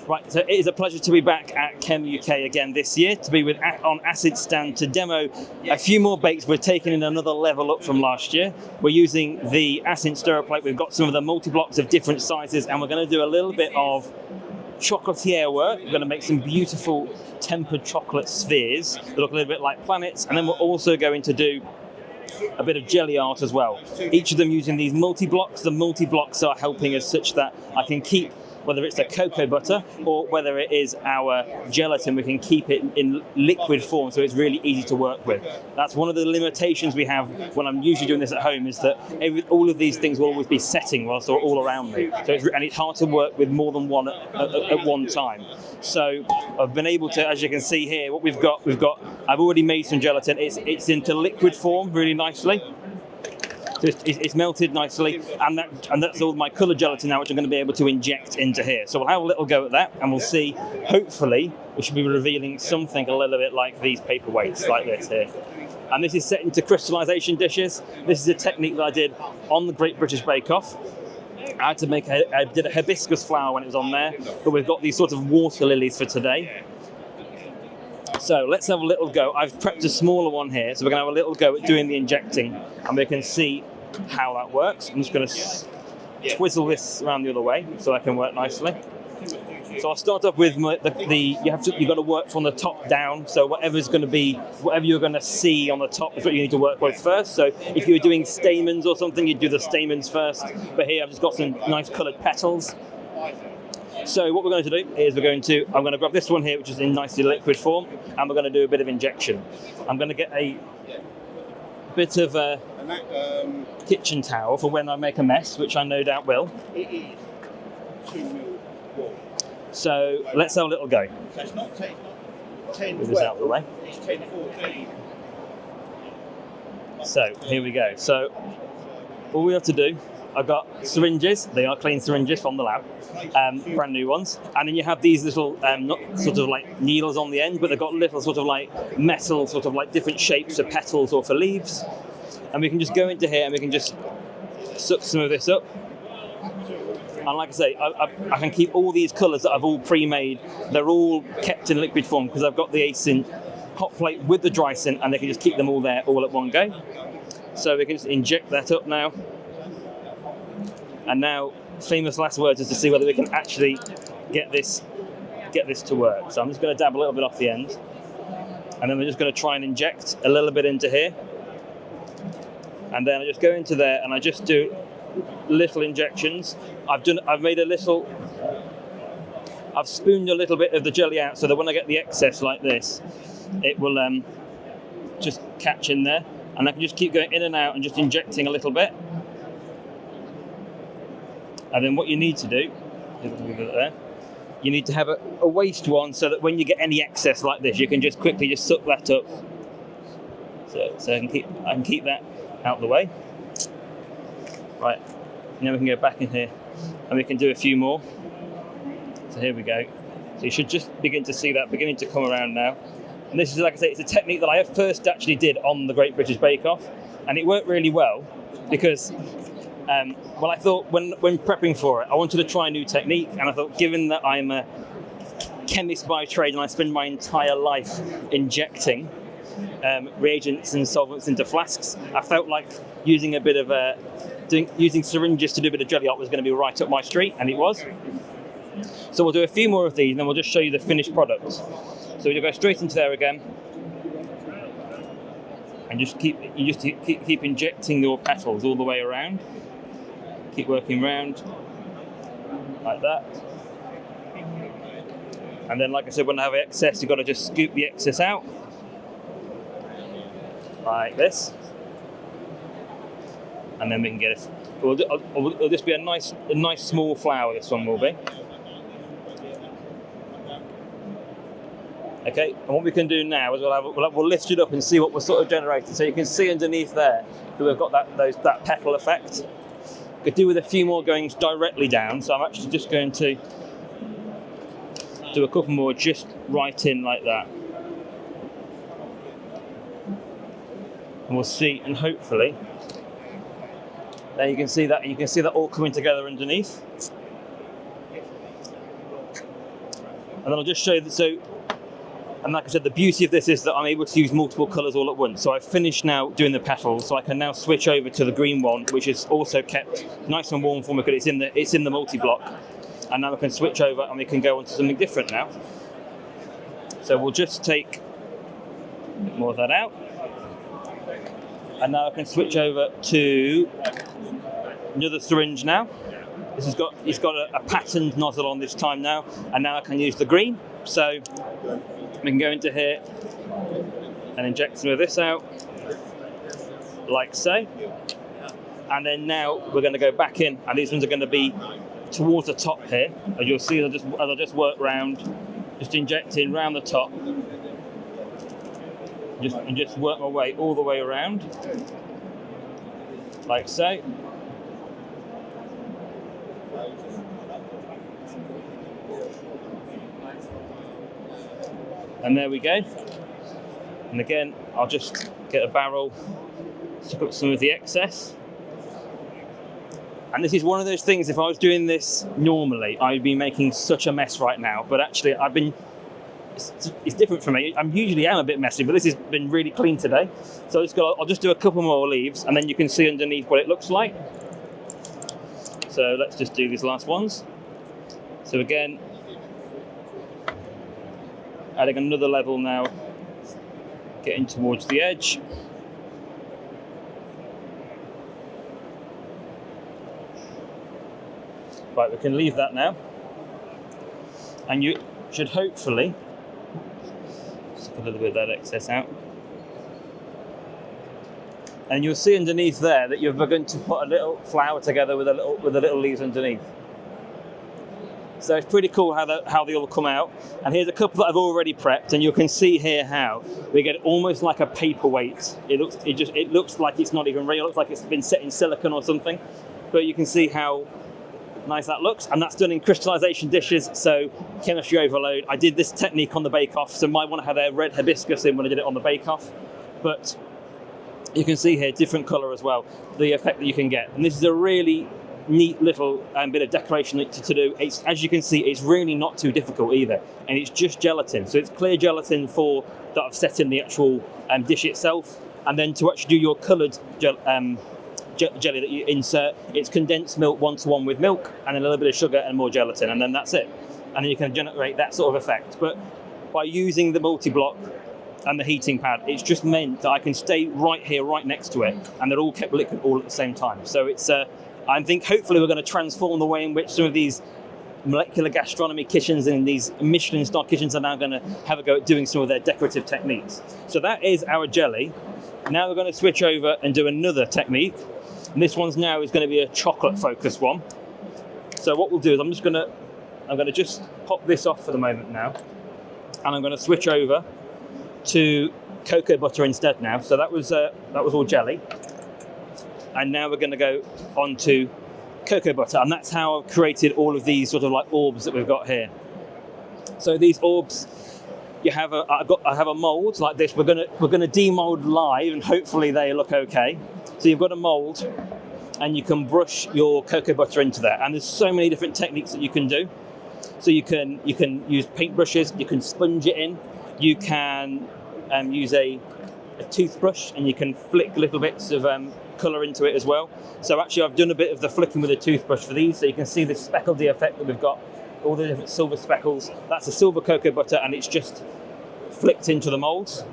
Right, so it is a pleasure to be back at Chem UK again this year, to be on Acid's stand to demo a few more bakes. We're taking it another level up from last year. We're using the Acid stirrer plate. We've got some of the multi-blocks of different sizes, and we're going to do a little bit of chocolatier work. We're going to make some beautiful tempered chocolate spheres that look a little bit like planets, and then we're also going to do a bit of jelly art as well. Each of them using these multi-blocks. The multi-blocks are helping us such that I can keep, whether it's the cocoa butter or whether it is our gelatin, we can keep it in liquid form, so it's really easy to work with. That's one of the limitations we have when I'm usually doing this at home, is that all of these things will always be setting whilst they're all around me. So it's hard to work with more than one at one time. So I've been able to, as you can see here, what we've got, I've already made some gelatin. It's into liquid form really nicely. So it's melted nicely, and that's all my coloured gelatin now, which I'm going to be able to inject into here. So we'll have a little go at that, and we'll see, hopefully, we should be revealing something a little bit like these paperweights, like this here. And this is set into crystallisation dishes. This is a technique that I did on the Great British Bake Off. I had to make I did a hibiscus flower when it was on there, but we've got these sort of water lilies for today. So let's have a little go. I've prepped a smaller one here, so we're going to have a little go at doing the injecting, and we can see how that works. I'm just going to twizzle this around the other way so that can work nicely. So I'll start off with you've got to work from the top down. So whatever you're going to see on the top is what you need to work with first. So if you were doing stamens or something, you'd do the stamens first. But here I've just got some nice coloured petals. So what we're going to do is I'm going to grab this one here, which is in nicely liquid form, and we're going to do a bit of injection. I'm going to get a bit of a kitchen towel for when I make a mess, which I no doubt will. So let's have a little go. Move this out of the way. So here we go. So all we have to do, I've got syringes. They are clean syringes from the lab, brand new ones. And then you have these little sort of like needles on the end, but they've got little sort of like metal, sort of like different shapes for petals or for leaves. And we can just go into here and we can just suck some of this up. And like I say, I can keep all these colours that I've all pre-made. They're all kept in liquid form because I've got the Acid hot plate with the dry sin, and they can just keep them all there all at one go. So we can just inject that up now. And now, famous last words is to see whether we can actually get this to work. So I'm just going to dab a little bit off the end, and then we're just going to try and inject a little bit into here, and then I just go into there and I just do little injections. I've spooned a little bit of the jelly out so that when I get the excess like this, it will just catch in there, and I can just keep going in and out and just injecting a little bit. And then what you need to do, you need to have a waste one so that when you get any excess like this, you can just quickly suck that up. So I can keep that out of the way. Right, now we can go back in here and we can do a few more. So here we go. So you should just begin to see that beginning to come around now. And this is, like I say, it's a technique that I first actually did on the Great British Bake Off, and it worked really well because I thought when prepping for it, I wanted to try a new technique, and I thought, given that I'm a chemist by trade and I spend my entire life injecting reagents and solvents into flasks, I felt like using a bit of using syringes to do a bit of jelly art was going to be right up my street, and it was. So we'll do a few more of these, and then we'll just show you the finished product. So we'll go straight into there again, and just keep injecting your petals all the way around. Keep working around like that. And then, like I said, when I have excess, you've got to just scoop the excess out like this. And then we can get it. It'll just be a nice small flower. This one will be. Okay, and what we can do now is we'll lift it up and see what we're sort of generating. So you can see underneath there that we've got that petal effect. Could do with a few more going directly down, so I'm actually just going to do a couple more just right in like that. And we'll see, and hopefully, there you can see that all coming together underneath. And then I'll just show you that. So, and like I said, the beauty of this is that I'm able to use multiple colours all at once. So I've finished now doing the petals, so I can now switch over to the green one, which is also kept nice and warm for me because it's in the multi-block. And now I can switch over and we can go on to something different now. So we'll just take a bit more of that out. And now I can switch over to another syringe now. It's got a patterned nozzle on this time now, and now I can use the green. So we can go into here and inject some of this out, like so. And then now we're going to go back in, and these ones are going to be towards the top here. As you'll see, as I just work round, just injecting round the top, just work my way all the way around, like so. And there we go. And again, I'll just get a barrel, suck up some of the excess. And this is one of those things, if I was doing this normally, I'd be making such a mess right now. But actually, it's different for me. I usually am a bit messy, but this has been really clean today. So I'll just do a couple more leaves, and then you can see underneath what it looks like. So let's just do these last ones. So again, adding another level now, getting towards the edge. Right, we can leave that now. And you should hopefully suck a little bit of that excess out. And you'll see underneath there that you're going to put a little flower together with the little leaves underneath. So it's pretty cool how they all come out. And here's a couple that I've already prepped, and you can see here how we get almost like a paperweight. It looks like it's not even real. It looks like it's been set in silicone or something. But you can see how nice that looks, and that's done in crystallization dishes. So chemistry overload. I did this technique on the bake-off, so might want to have a red hibiscus in when I did it on the bake-off. But you can see here different color as well, the effect that you can get. And this is a really neat little bit of decoration to do. As you can see, it's really not too difficult either, and it's just gelatin. So it's clear gelatin that I've set in the actual dish itself, and then to actually do your coloured jelly that you insert, it's condensed milk 1-to-1 with milk, and a little bit of sugar and more gelatin, and then that's it. And then you can generate that sort of effect. But by using the multi-block and the heating pad, it's just meant that I can stay right here, right next to it, and they're all kept liquid all at the same time. So it's I think hopefully we're going to transform the way in which some of these molecular gastronomy kitchens and these Michelin-star kitchens are now going to have a go at doing some of their decorative techniques. So that is our jelly. Now we're going to switch over and do another technique. And this one's now is going to be a chocolate-focused one. So what we'll do is I'm going to just pop this off for the moment now, and I'm going to switch over to cocoa butter instead now. So that was all jelly. And now we're going to go on to cocoa butter, and that's how I've created all of these sort of like orbs that we've got here. So these orbs, I have a mold like this. We're going to demold live, and hopefully they look okay. So you've got a mold, and you can brush your cocoa butter into there. And there's so many different techniques that you can do. So you can use paint brushes, you can sponge it in, you can use a toothbrush, and you can flick little bits of colour into it as well. So actually I've done a bit of the flicking with a toothbrush for these, so you can see this speckledy effect that we've got, all the different silver speckles. That's a silver cocoa butter, and it's just flicked into the moulds.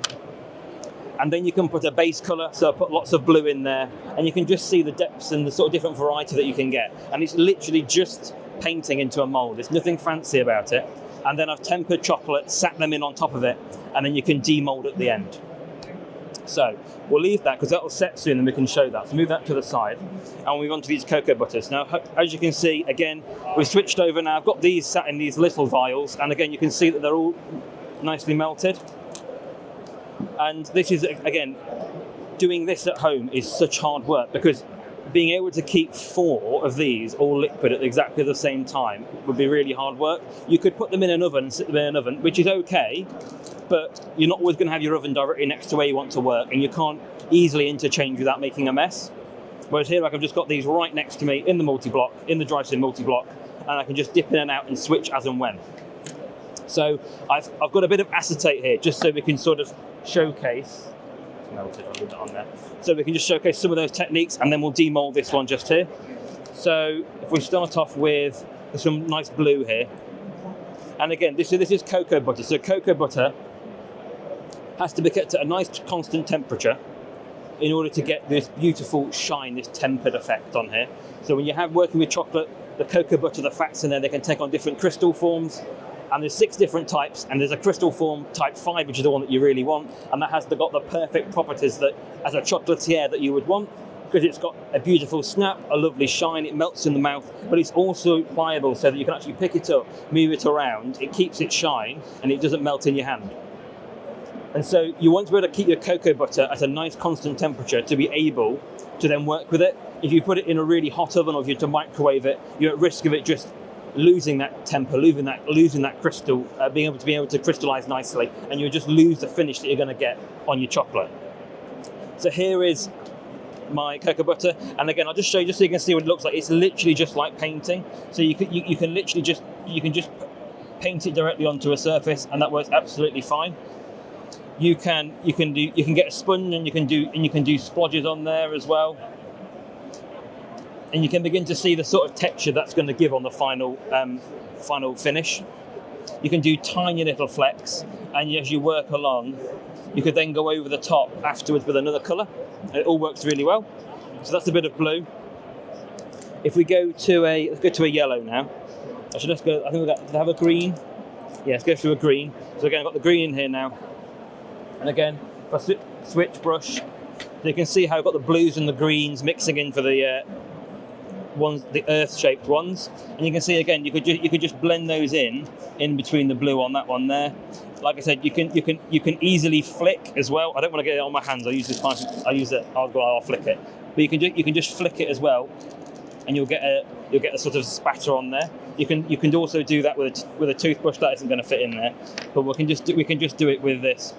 And then you can put a base colour, so I put lots of blue in there, and you can just see the depths and the sort of different variety that you can get. And it's literally just painting into a mould. There's nothing fancy about it. And then I've tempered chocolate, sat them in on top of it, and then you can demold at the end. So we'll leave that because that will set soon and we can show that. So move that to the side, and we'll move on to these cocoa butters. Now, as you can see, again, we've switched over now. I've got these sat in these little vials, and again, you can see that they're all nicely melted. And this is, again, doing this at home is such hard work, because being able to keep 4 of these all liquid at exactly the same time would be really hard work. You could put them in an oven and sit them in an oven, which is okay, but you're not always going to have your oven directly next to where you want to work, and you can't easily interchange without making a mess. Whereas here, I've just got these right next to me in the multi-block, in the dry sin multi-block, and I can just dip in and out and switch as and when. So I've got a bit of acetate here, just so we can sort of showcase. Melted, I'll leave that on there. So we can just showcase some of those techniques, and then we'll demold this one just here. So if we start off with some nice blue here, and again, this is cocoa butter. So cocoa butter has to be kept at a nice constant temperature in order to get this beautiful shine, this tempered effect on here. So when you have working with chocolate, the cocoa butter, the fats in there, they can take on different crystal forms. And there's 6 different types, and there's a crystal form type 5, which is the one that you really want, and that has got the perfect properties that, as a chocolatier, that you would want, because it's got a beautiful snap, a lovely shine, it melts in the mouth, but it's also pliable so that you can actually pick it up, move it around, it keeps its shine, and it doesn't melt in your hand. And so you want to be able to keep your cocoa butter at a nice constant temperature to be able to then work with it. If you put it in a really hot oven, or if you're to microwave it, you're at risk of it just losing that temper, losing that crystal, being able to crystallize nicely, and you'll just lose the finish that you're going to get on your chocolate. So here is my cocoa butter, and again, I'll just show you just so you can see what it looks like. It's literally just like painting. So you can literally just paint it directly onto a surface, and that works absolutely fine. You can get a sponge, and you can do splodges on there as well. And you can begin to see the sort of texture that's going to give on the final finish. You can do tiny little flecks, and as you work along, you could then go over the top afterwards with another colour. It all works really well. So that's a bit of blue. If we go to a yellow now. Actually, let's go. I think we'll have a green. Yeah, let's go through a green. So again, I've got the green in here now. And again, if I switch brush, so you can see how I've got the blues and the greens mixing in for the earth-shaped ones, and you can see again you could just blend those in between the blue on that one there. Like I said, you can easily flick as well. I don't want to get it on my hands. I use this knife. I'll flick it, but you can just flick it as well, and you'll get a sort of spatter on there. You can also do that with a toothbrush. That isn't going to fit in there, but we can just do it with this.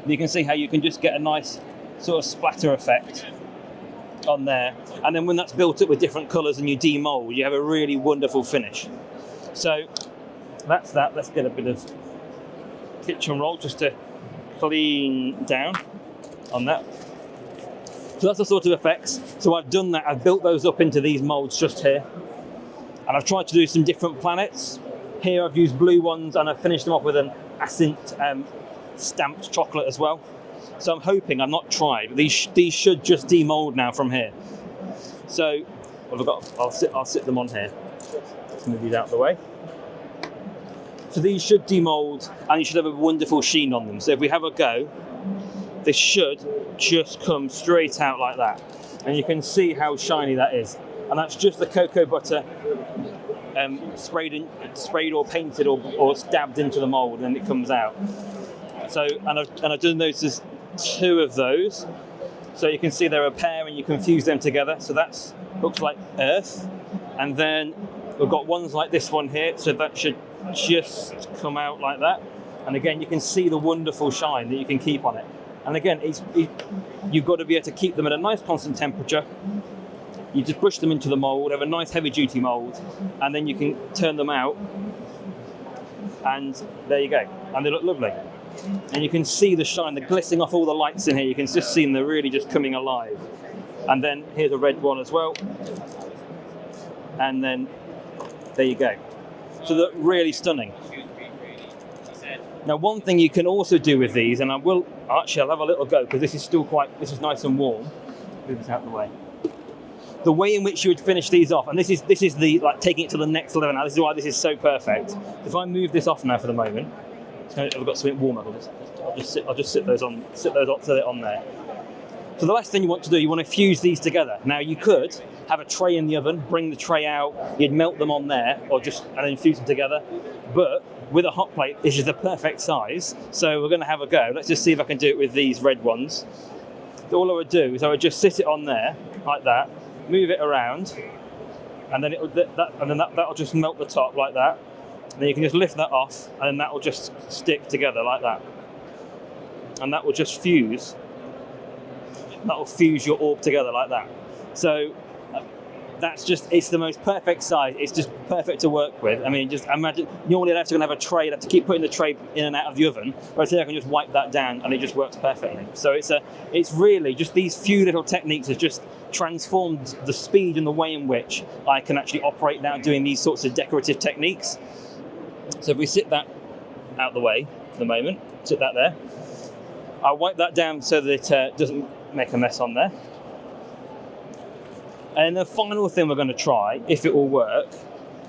You can see how you can just get a nice sort of splatter effect on there, and then when that's built up with different colours and you demold, you have a really wonderful finish. So that's that. Let's get a bit of kitchen roll just to clean down on that. So that's the sort of effects. So I've done that. I've built those up into these moulds just here, and I've tried to do some different planets. Here I've used blue ones, and I've finished them off with an Acint stamped chocolate as well. So I'm hoping, I've not tried, but these should just demold now from here. So I'll sit them on here. Let's move these out of the way. So these should demold, and you should have a wonderful sheen on them. So if we have a go, this should just come straight out like that. And you can see how shiny that is. And that's just the cocoa butter sprayed or painted or dabbed into the mould, and then it comes out. So, and I've done those as 2 of those. So you can see they're a pair, and you can fuse them together. So that looks like earth. And then we've got ones like this one here. So that should just come out like that. And again, you can see the wonderful shine that you can keep on it. And again, you've got to be able to keep them at a nice constant temperature. You just push them into the mould, have a nice heavy duty mould, and then you can turn them out, and there you go. And they look lovely. And you can see the shine, the glistening off all the lights in here. You can just see them, they're really just coming alive. And then here's a red one as well. And then there you go. So they're really stunning. Now, one thing you can also do with these, and I'll have a little go, because this is nice and warm. Move this out of the way. The way in which you would finish these off, and this is the taking it to the next level now. This is why this is so perfect. If I move this off now for the moment, I've got something warm. I'll just sit those on there. So the last thing you want to do, you want to fuse these together. Now you could have a tray in the oven, bring the tray out, you'd melt them on there, and then fuse them together. But with a hot plate, this is the perfect size. So we're going to have a go. Let's just see if I can do it with these red ones. All I would do is I would just sit it on there like that, move it around, and then that'll just melt the top like that. And then you can just lift that off, and then that will just stick together like that. And that will just fuse. That will fuse your orb together like that. So that's just, it's the most perfect size. It's just perfect to work with. I mean, just imagine, normally I'd have to have a tray, I'd have to keep putting the tray in and out of the oven, but here I can just wipe that down and it just works perfectly. So it's really just these few little techniques have just transformed the speed and the way in which I can actually operate now doing these sorts of decorative techniques. So if we sit that out the way for the moment, sit that there, I'll wipe that down so that it doesn't make a mess on there. And the final thing we're going to try, if it will work,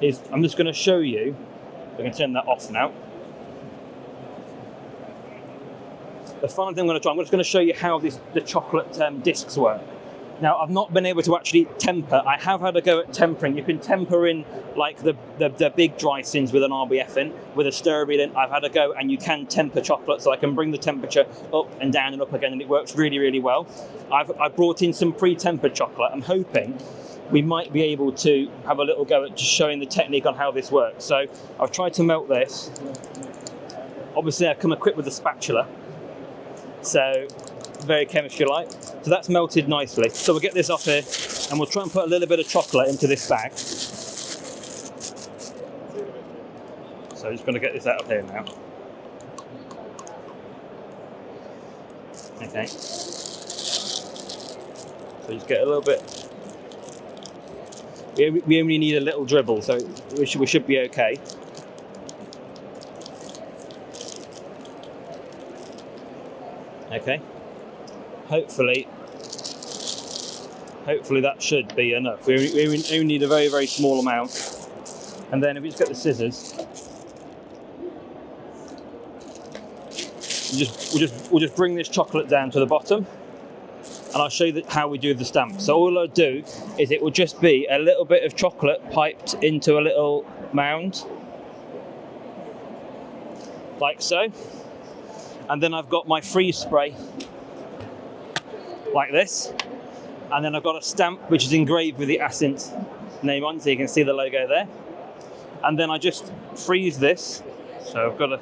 is I'm just going to show you. I can turn that off now. The final thing I'm just going to show you how the chocolate discs work. Now, I've not been able to actually temper. I have had a go at tempering. You can temper in like the big dry sins with an RBF in, with a stir bead in. I've had a go, and you can temper chocolate, so I can bring the temperature up and down and up again, and it works really, really well. I've brought in some pre-tempered chocolate. I'm hoping we might be able to have a little go at just showing the technique on how this works. So I've tried to melt this. Obviously, I've come equipped with a spatula, so very chemistry-like. So that's melted nicely. So we'll get this off here, and we'll try and put a little bit of chocolate into this bag. So I'm just going to get this out of here now. Okay. So just get a little bit. We only need a little dribble, so we should be okay. Okay. Hopefully that should be enough. We only need a very, very small amount. And then if we just get the scissors, we'll just bring this chocolate down to the bottom, and I'll show you how we do the stamp. So all I'll do is it will just be a little bit of chocolate piped into a little mound, like so. And then I've got my freeze spray, like this. And then I've got a stamp which is engraved with the Ascent name on, so you can see the logo there. And then I just freeze this. So I've got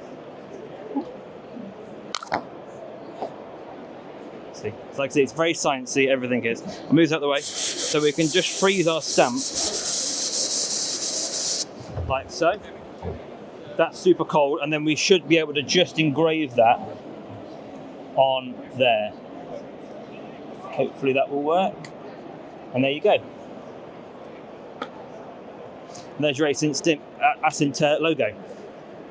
see. So like I say, it's very sciencey, everything is. I'll move that out of the way. So we can just freeze our stamp, like so. That's super cold, and then we should be able to just engrave that on there. Hopefully that will work. And there you go. And there's your Ascent logo.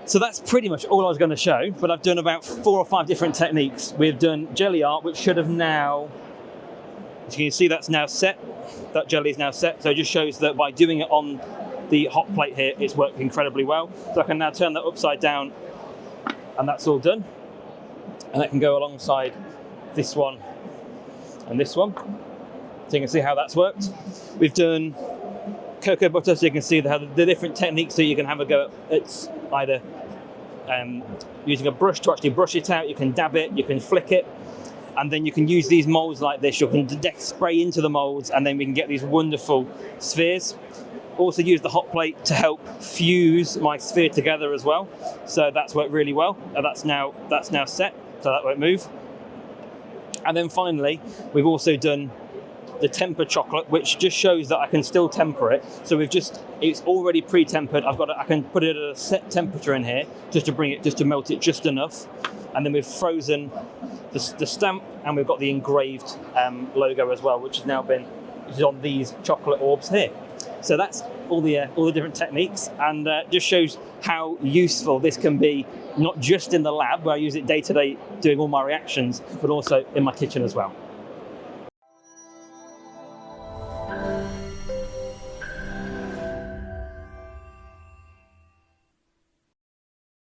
So that's pretty much all I was going to show, but I've done about 4 or 5 different techniques. We've done jelly art, which should have now, as you can see, that's now set. That jelly is now set, so it just shows that by doing it on the hot plate here, it's worked incredibly well. So I can now turn that upside down, and that's all done. And that can go alongside this one and this one. So you can see how that's worked. We've done cocoa butter, so you can see the different techniques that you can have a go at. It's either using a brush to actually brush it out, you can dab it, you can flick it, and then you can use these molds like this. You can spray into the molds, and then we can get these wonderful spheres. Also use the hot plate to help fuse my sphere together as well. So that's worked really well. That's now set, so that won't move. And then finally, we've also done the tempered chocolate, which just shows that I can still temper it. So it's already pre-tempered. I can put it at a set temperature in here just to melt it just enough. And then we've frozen the stamp, and we've got the engraved logo as well, which is on these chocolate orbs here. So that's all the different techniques, and just shows how useful this can be, not just in the lab where I use it day to day doing all my reactions, but also in my kitchen as well.